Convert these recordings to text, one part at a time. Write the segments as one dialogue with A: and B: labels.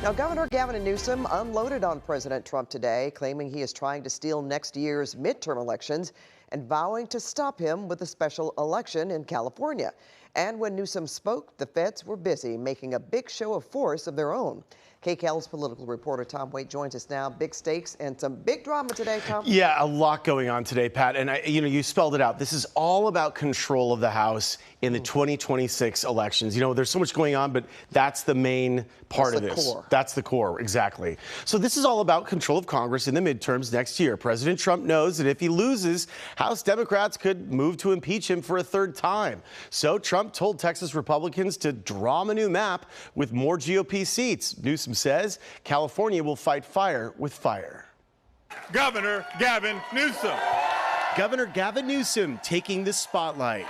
A: Now, Governor Gavin Newsom unloaded on President Trump today, claiming he is trying to steal next year's midterm elections and vowing to stop him with a special election in California. And when Newsom spoke, the feds were busy making a big show of force of their own. KCAL's political reporter Tom Waite joins us now. Big stakes and some big drama today, Tom.
B: Yeah, a lot going on today, Pat. And you spelled it out. This is all about control of the House in the 2026 elections. There's so much going on, but that's the main part of this.
A: Core.
B: That's the core, exactly. So this is all about control of Congress in the midterms next year. President Trump knows that if he loses, House Democrats could move to impeach him for a third time. So Trump told Texas Republicans to draw him a new map with more GOP seats. Newsom says California will fight fire with fire.
C: Governor Gavin Newsom.
B: Governor Gavin Newsom taking the spotlight.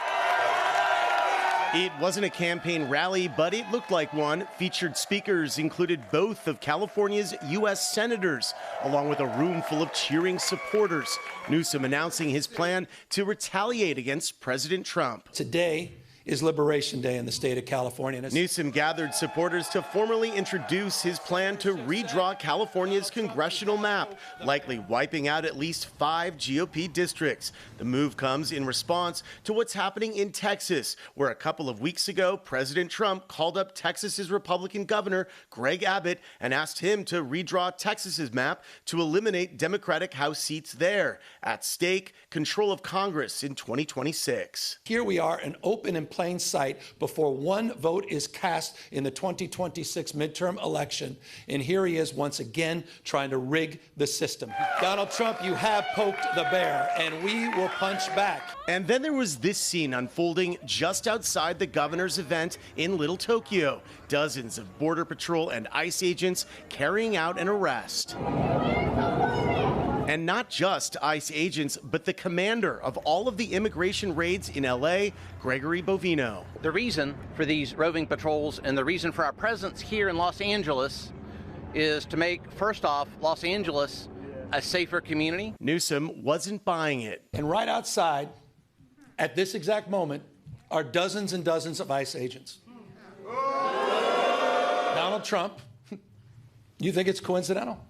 B: It wasn't a campaign rally, but it looked like one. Featured speakers included both of California's U.S. senators, along with a room full of cheering supporters. Newsom announcing his plan to retaliate against President Trump.
D: Today is Liberation Day in the state of California.
B: Newsom gathered supporters to formally introduce his plan to redraw California's congressional map, likely wiping out at least 5 GOP districts. The move comes in response to what's happening in Texas, where a couple of weeks ago, President Trump called up Texas's Republican governor, Greg Abbott, and asked him to redraw Texas's map to eliminate Democratic House seats there. At stake, control of Congress in 2026.
D: Here we are, an open and plain sight before one vote is cast in the 2026 midterm election. And here he is once again trying to rig the system. Donald Trump, you have poked the bear, and we will punch back.
B: And then there was this scene unfolding just outside the governor's event in Little Tokyo. Dozens of Border Patrol and ICE agents carrying out an arrest. And not just ICE agents, but the commander of all of the immigration raids in L.A., Gregory Bovino.
E: The reason for these roving patrols and the reason for our presence here in Los Angeles is to make, first off, Los Angeles a safer community.
B: Newsom wasn't buying it.
D: And right outside, at this exact moment, are dozens and dozens of ICE agents. Donald Trump, you think it's coincidental?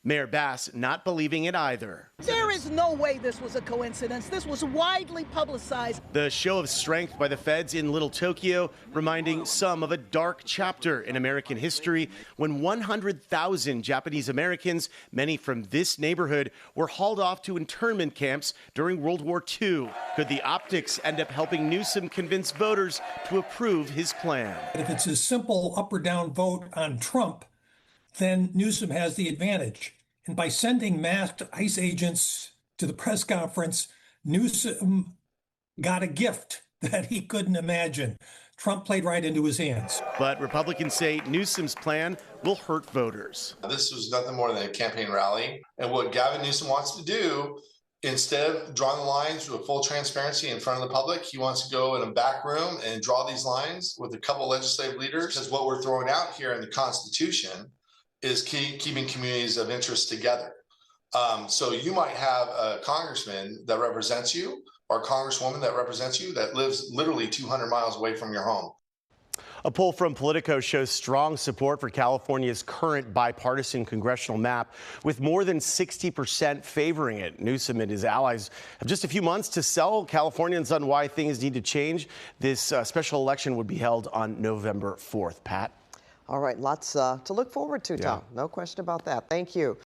B: Mayor Bass not believing it either.
F: There is no way this was a coincidence. This was widely publicized.
B: The show of strength by the feds in Little Tokyo reminding some of a dark chapter in American history when 100,000 Japanese Americans, many from this neighborhood, were hauled off to internment camps during World War II. Could the optics end up helping Newsom convince voters to approve his plan?
G: If it's a simple up or down vote on Trump, then Newsom has the advantage. And by sending masked ICE agents to the press conference, Newsom got a gift that he couldn't imagine. Trump played right into his hands.
B: But Republicans say Newsom's plan will hurt voters.
H: This was nothing more than a campaign rally. And what Gavin Newsom wants to do, instead of drawing the lines with full transparency in front of the public, he wants to go in a back room and draw these lines with a couple legislative leaders. Because what we're throwing out here in the Constitution is keeping communities of interest together. So you might have a congressman that represents you or a congresswoman that represents you that lives literally 200 miles away from your home.
B: A poll from Politico shows strong support for California's current bipartisan congressional map, with more than 60% favoring it. Newsom and his allies have just a few months to sell Californians on why things need to change. This special election would be held on November 4th. Pat?
A: All right, lots to look forward to, Tom.
B: Yeah.
A: No question about that. Thank you.